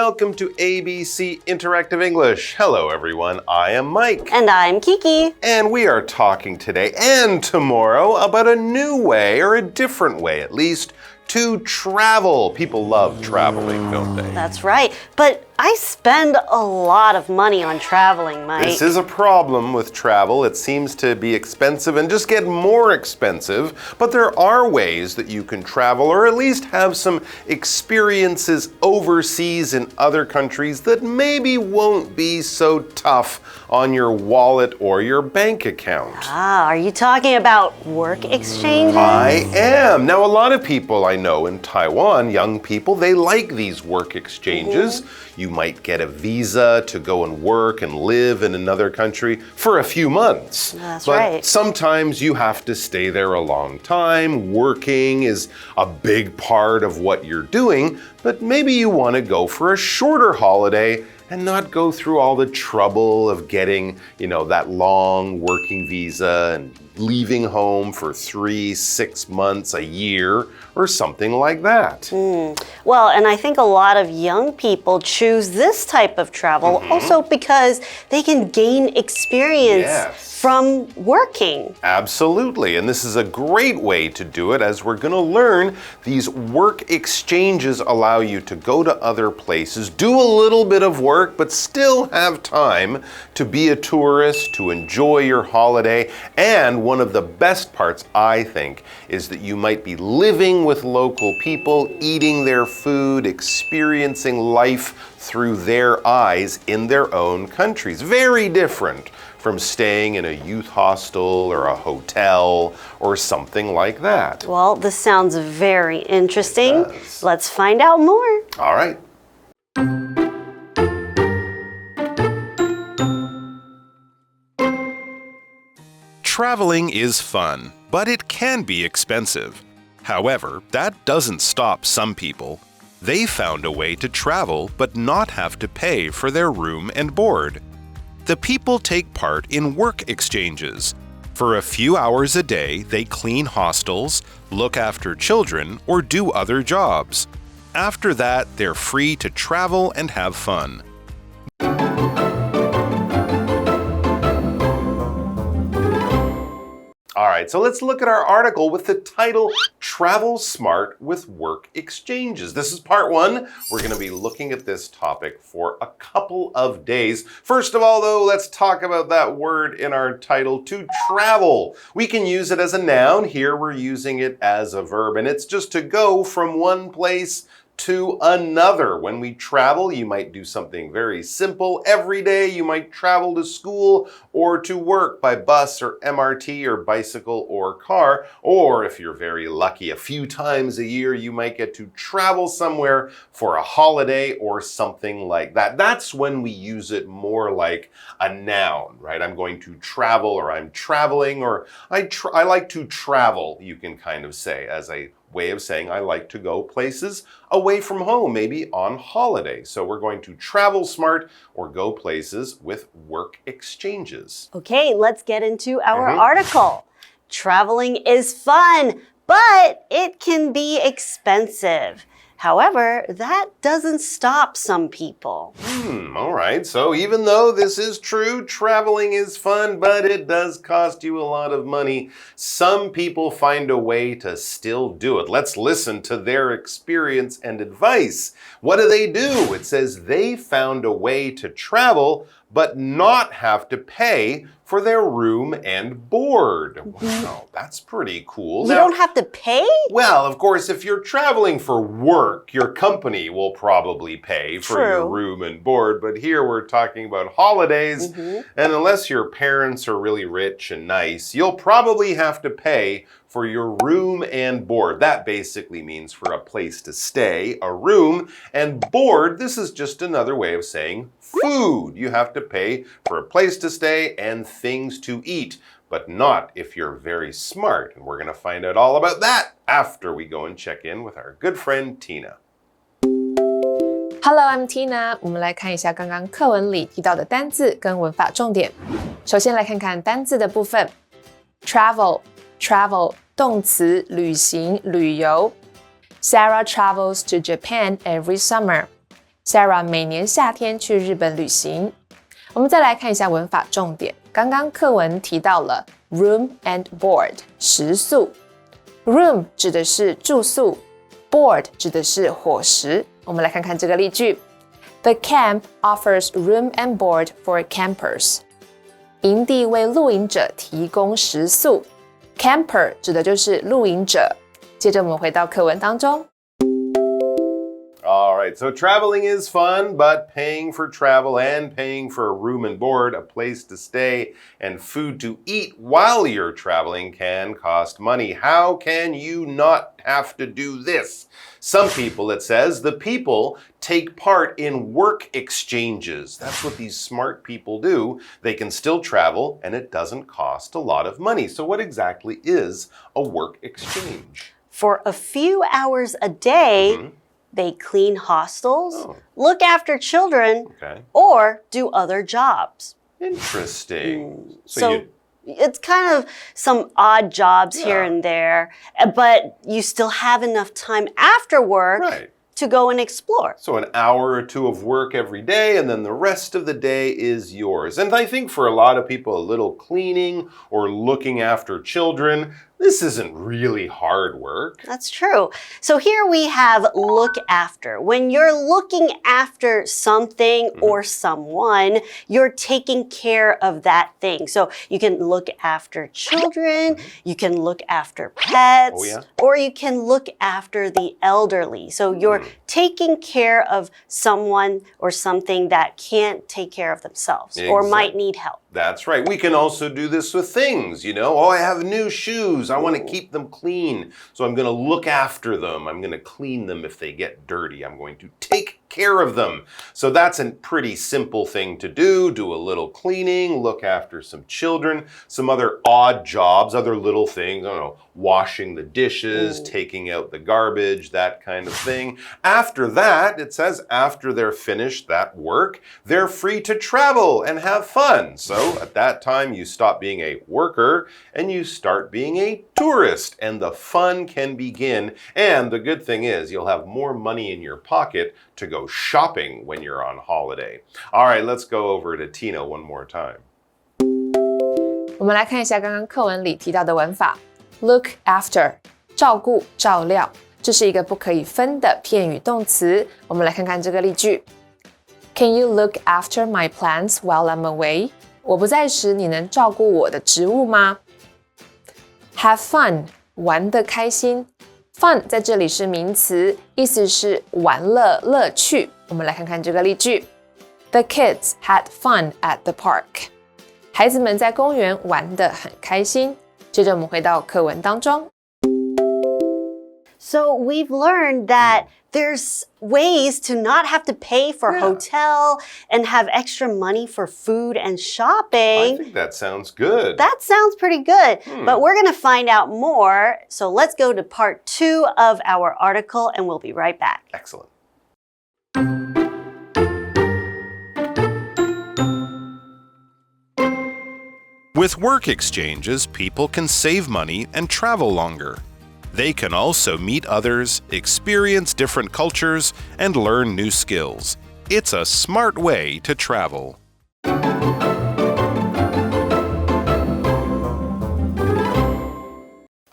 welcome to ABC Interactive English. Hello, everyone. I am Mike. And I'm Kiki. And we are talking today and tomorrow about a new way, or a different way at least, to travel. People love traveling, don't they? That's right. But I spend a lot of money on traveling, Mike. This is a problem with travel. It seems to be expensive and just get more expensive. But there are ways that you can travel, or at least have some experiences overseas in other countries that maybe won't be so tough on your wallet or your bank account. Ah, are you talking about work exchanges? I am. Now, a lot of people I know in Taiwan, young people, they like these work exchanges. You might get a visa to go and work and live in another country for a few months. That's but right. Sometimes you have to stay there a long time. Working is a big part of what you're doing, but maybe you want to go for a shorter holiday and not go through all the trouble of getting, that long working visa and leaving home for 3, 6 months, a year, or something like that. Well, and I think a lot of young people choose this type of travel also because they can gain experience from working. Absolutely, and this is a great way to do it, as we're going to learn these work exchanges allow you to go to other places, do a little bit of work, but still have time to be a tourist, to enjoy your holiday. And one of the best parts, I think, is that you might be living with local people, eating their food, experiencing life through their eyes in their own countries. Very different from staying in a youth hostel or a hotel or something like that. Well, this sounds very interesting. It does. Let's find out more. All right. Traveling is fun, but it can be expensive. However, that doesn't stop some people. They found a way to travel but not have to pay for their room and board. The people take part in work exchanges. For a few hours a day, they clean hostels, look after children, or do other jobs. After that, they're free to travel and have fun. All right, so let's look at our article with the title, Travel Smart with Work Exchanges. This is part 1. We're going to be looking at this topic for a couple of days. First of all, though, let's talk about that word in our title, to travel. We can use it as a noun. Here we're using it as a verb, and it's just to go from one place to another. When we travel, you might do something very simple. Every day you might travel to school or to work by bus or MRT or bicycle or car. Or if you're very lucky, a few times a year you might get to travel somewhere for a holiday or something like that. That's when we use it more like a noun, right? I'm going to travel, or I'm traveling, or I like to travel, you can kind of say, as a way of saying I like to go places away from home, maybe on holiday. So we're going to travel smart or go places with work exchanges. Okay, let's get into our article. Traveling is fun, but it can be expensive. However, that doesn't stop some people. All right, so even though this is true, traveling is fun, but it does cost you a lot of money, some people find a way to still do it. Let's listen to their experience and advice. What do? It says they found a way to travel, but not have to pay for their room and board. Wow, that's pretty cool. You don't have to pay? Well, of course, if you're traveling for work, your company will probably pay for your room and board. But here we're talking about holidays. And unless your parents are really rich and nice, you'll probably have to pay for your room and board. That basically means for a place to stay, a room, and board. This is just another way of saying food. You have to pay for a place to stay and things to eat, but not if you're very smart. And we're going to find out all about that after we go and check in with our good friend Tina. Hello, I'm Tina. 我们来看一下刚刚课文里提到的单字跟文法重点。首先来看看单字的部分。Travel 动词旅行旅游。Sarah travels to Japan every summer. Sarah 每年夏天去日本旅行。我们再来看一下文法重点。刚刚课文提到了 room and board 食宿。Room 指的是住宿 ，board 指的是伙食。我们来看看这个例句。The camp offers room and board for campers. 营地为露营者提供食宿。Camper 指的就是露营者。接着我们回到课文当中。All right, so traveling is fun, but paying for travel and paying for a room and board, a place to stay, and food to eat while you're traveling can cost money. How can you not have to do this? Some people, it says, the people take part in work exchanges. That's what these smart people do. They can still travel, and it doesn't cost a lot of money. So what exactly is a work exchange? For a few hours a day, they clean hostels, look after children, or do other jobs. Interesting. So it's kind of some odd jobs here and there, but you still have enough time after work to go and explore. So an hour or two of work every day, and then the rest of the day is yours. And I think for a lot of people, a little cleaning or looking after children, this isn't really hard work. That's true. So here we have look after. When you're looking after something or someone, you're taking care of that thing. So you can look after children, you can look after pets, or you can look after the elderly. So you're taking care of someone or something that can't take care of themselves or might need help. That's right. We can also do this with things, you know. Oh, I have new shoes. I want to keep them clean. So I'm going to look after them. I'm going to clean them if they get dirty. I'm going to take care of them. So that's a pretty simple thing to do. Do a little cleaning, look after some children, some other odd jobs, other little things, I don't know, washing the dishes, taking out the garbage, that kind of thing. After that, it says after they're finished that work, they're free to travel and have fun. So at that time, you stop being a worker and you start being a tourist, and the fun can begin. And the good thing is you'll have more money in your pocket to go shopping when you're on holiday. All right, let's go over to Tina one more time. 我们来看一下刚刚课文里提到的文法 ，look after 照顾照料，这是一个不可以分的片语动词。我们来看看这个例句 ：Can you look after my plants while I'm away？ 我不在时，你能照顾我的植物吗 ？Have fun 玩得开心。Fun 在这里是名词，意思是玩乐、乐趣。我们来看看这个例句 ：The kids had fun at the park。孩子们在公园玩得很开心。接着我们回到课文当中。So we've learned that there's ways to not have to pay for hotel and have extra money for food and shopping. I think that sounds good. That sounds pretty good, but we're going to find out more. So let's go to part 2 of our article and we'll be right back. Excellent. With work exchanges, people can save money and travel longer. They can also meet others, experience different cultures, and learn new skills. It's a smart way to travel.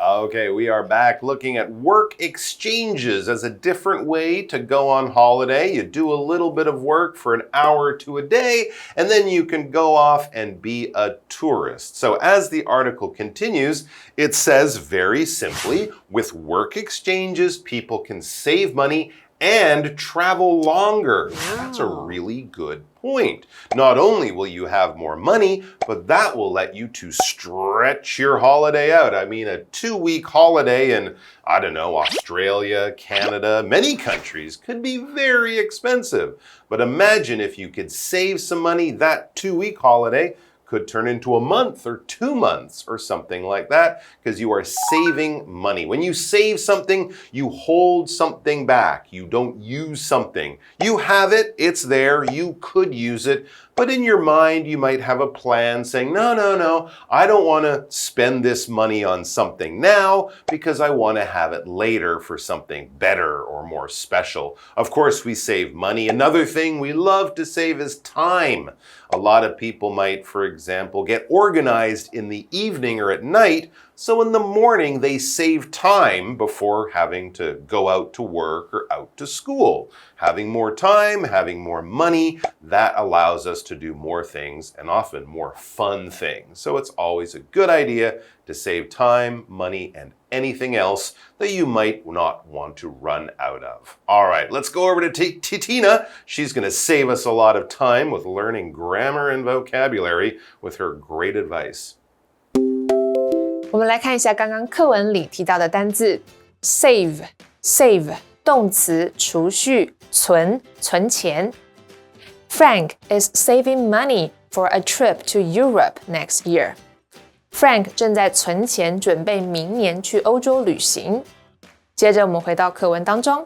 Okay, we are back looking at work exchanges as a different way to go on holiday. You do a little bit of work for an hour to a day, and then you can go off and be a tourist. So as the article continues, it says very simply, with work exchanges, people can save money and travel longer. That's a really good point. Not only will you have more money, but that will let you to stretch your holiday out. I mean, a 2-week holiday in, I don't know, Australia, Canada, many countries could be very expensive. But imagine if you could save some money, that 2-week holiday could turn into a month or 2 months or something like that because you are saving money. When you save something, you hold something back. You don't use something. You have it, it's there, you could use it, but in your mind, you might have a plan saying, no, I don't want to spend this money on something now because I want to have it later for something better or more special. Of course, we save money. Another thing we love to save is time. A lot of people might, for example, get organized in the evening or at night, so in the morning they save time before having to go out to work or out to school. Having more time, having more money, that allows us to do more things and often more fun things. So it's always a good idea to save time, money, and anything else that you might not want to run out of. All right, let's go over to Titina. She's going to save us a lot of time with learning grammar and vocabulary with her great advice. 我们来看一下刚刚课文里提到的单字 save 动词储蓄存钱 Frank is saving money for a trip to Europe next year. Frank 正在存钱准备明年去欧洲旅行。接着我们回到课文当中。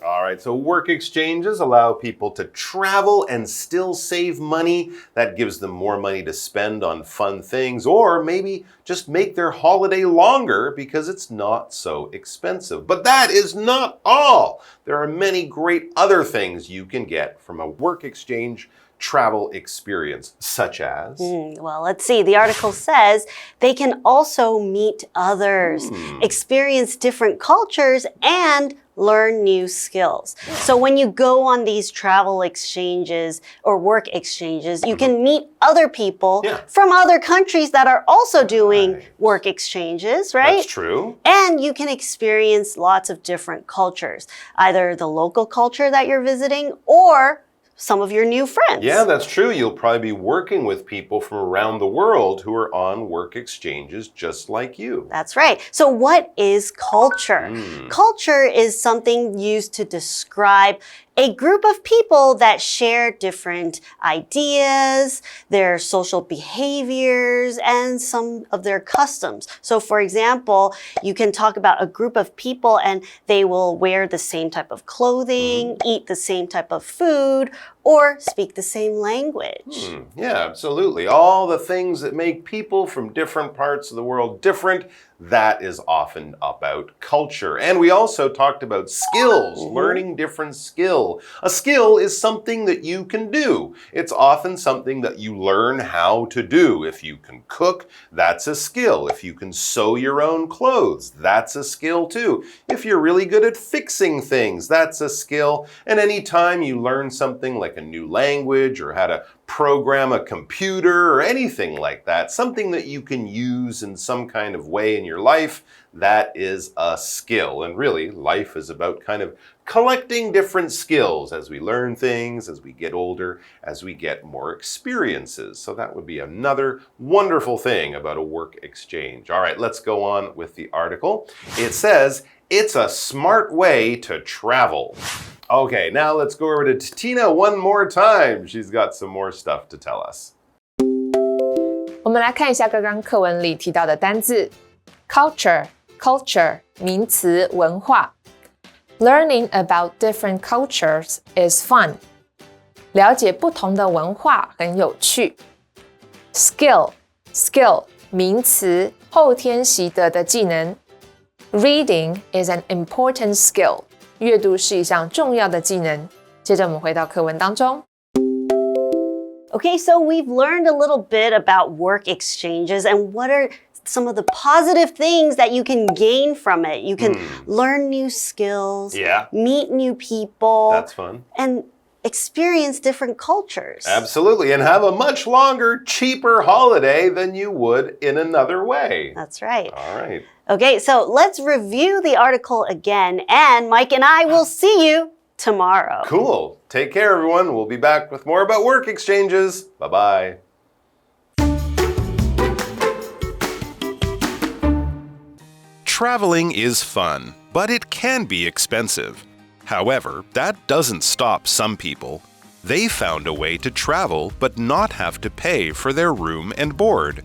All right, so work exchanges allow people to travel and still save money. That gives them more money to spend on fun things, or maybe just make their holiday longer because it's not so expensive. But that is not all. There are many great other things you can get from a work exchange travel experience, such as? Well, let's see. The article says they can also meet others, experience different cultures, and learn new skills. So when you go on these travel exchanges or work exchanges, you can meet other people from other countries that are also doing work exchanges, right? That's true. And you can experience lots of different cultures, either the local culture that you're visiting or some of your new friends. Yeah, that's true. You'll probably be working with people from around the world who are on work exchanges just like you. That's right. So what is culture? Culture is something used to describe a group of people that share different ideas, their social behaviors, and some of their customs. So for example, you can talk about a group of people and they will wear the same type of clothing, eat the same type of food, or speak the same language. Yeah, absolutely. All the things that make people from different parts of the world different, that is often about culture. And we also talked about skills, learning different skill. A skill is something that you can do. It's often something that you learn how to do. If you can cook, that's a skill. If you can sew your own clothes, that's a skill too. If you're really good at fixing things, that's a skill. And anytime you learn something like a new language or how to program a computer or anything like that, something that you can use in some kind of way in your life, that is a skill. And really, life is about kind of collecting different skills as we learn things, as we get older, as we get more experiences. So that would be another wonderful thing about a work exchange. All right, let's go on with the article. It says, it's a smart way to travel. Okay, now let's go over to Titina one more time. She's got some more stuff to tell us. 我们来看一下刚刚课文里提到的单字 culture 名词文化 Learning about different cultures is fun. 了解不同的文化很有趣 Skill 名词后天习得的技能 Reading is an important skill. 阅读是一项重要的技能。接着我们回到课文当中。Okay, so we've learned a little bit about work exchanges and what are some of the positive things that you can gain from it. You can learn new skills, meet new people. That's fun. And experience different cultures. Absolutely, and have a much longer, cheaper holiday than you would in another way. That's right. All right. Okay, so let's review the article again, and Mike and I will see you tomorrow. Cool. Take care, everyone. We'll be back with more about work exchanges. Bye-bye. Traveling is fun, but it can be expensive. However, that doesn't stop some people. They found a way to travel but not have to pay for their room and board.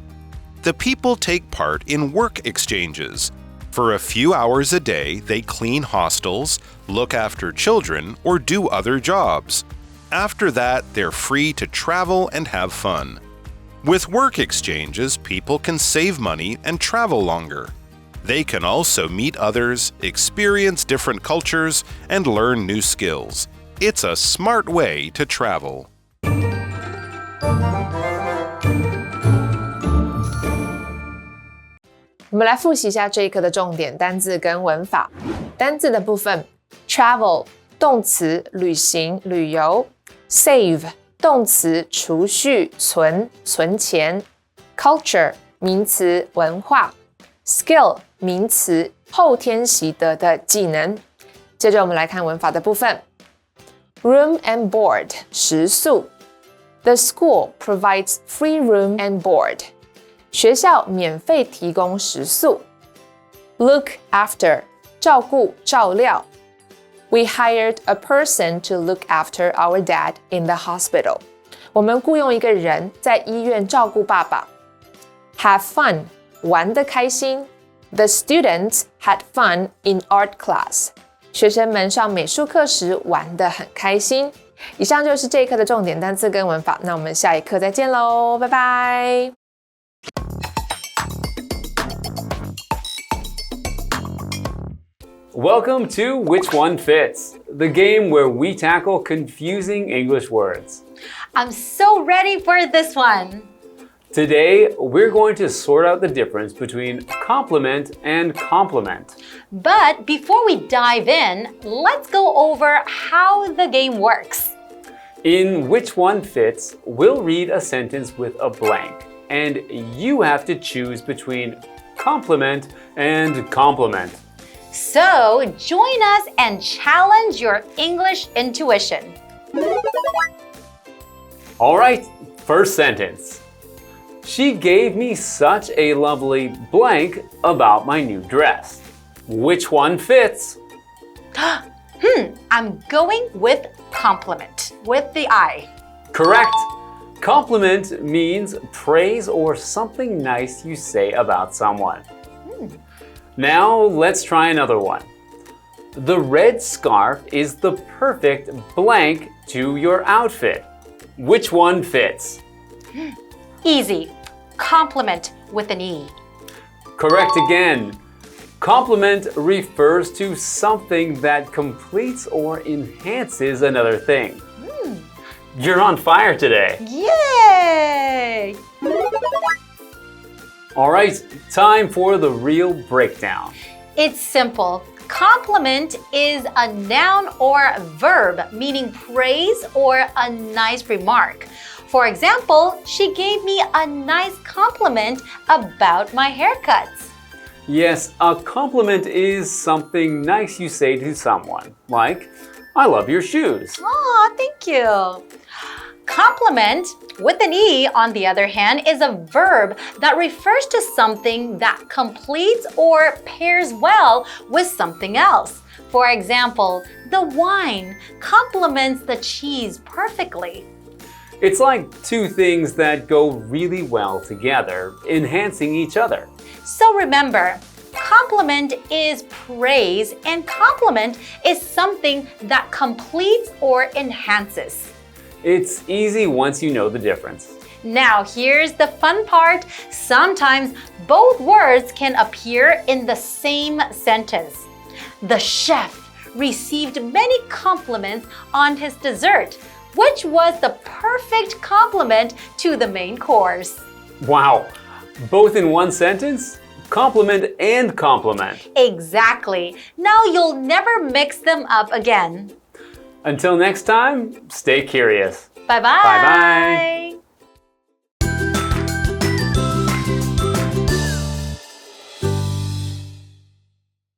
The people take part in work exchanges. For a few hours a day, they clean hostels, look after children, or do other jobs. After that, they're free to travel and have fun. With work exchanges, people can save money and travel longer. They can also meet others, experience different cultures, and learn new skills. It's a smart way to travel. 我们来复习一下这一课的重点单字跟文法。单字的部分 ，travel 动词旅行、旅游 ；save 动词储蓄、存钱 ；culture 名词文化 ；skill 名词后天习得的技能。接着我们来看文法的部分 ：room and board 食宿 ，the school provides free room and board。学校免费提供食宿。Look after 照顾照料。We hired a person to look after our dad in the hospital. 我们雇佣一个人在医院照顾爸爸。Have fun 玩得开心。The students had fun in art class. 学生们上美术课时玩得很开心。以上就是这一课的重点单词跟文法，那我们下一课再见喽，拜拜。Welcome to Which One Fits, the game where we tackle confusing English words. I'm so ready for this one. Today, we're going to sort out the difference between compliment and compliment. But before we dive in, let's go over how the game works. In Which One Fits, we'll read a sentence with a blank, and you have to choose between compliment and compliment. So join us and challenge your English intuition. All right, first sentence. She gave me such a lovely blank about my new dress. Which one fits? I'm going with compliment, with the I. Correct. Compliment means praise or something nice you say about someone. Now let's try another one. The red scarf is the perfect blank to your outfit. Which one fits? Easy. Compliment with an E. Correct again. Compliment refers to something that completes or enhances another thing. You're on fire today. Yay! All right, time for the real breakdown. It's simple. Compliment is a noun or verb meaning praise or a nice remark. For example, she gave me a nice compliment about my haircuts. Yes, a compliment is something nice you say to someone, like, I love your shoes. Aw, thank you. Compliment, with an E, on the other hand, is a verb that refers to something that completes or pairs well with something else. For example, the wine complements the cheese perfectly. It's like two things that go really well together, enhancing each other. So remember, compliment is praise and compliment is something that completes or enhances. It's easy once you know the difference. Now, here's the fun part. Sometimes both words can appear in the same sentence. The chef received many compliments on his dessert, which was the perfect compliment to the main course. Wow, both in one sentence? Compliment and compliment. Exactly. Now you'll never mix them up again. Until next time, stay curious. Bye-bye. Bye-bye.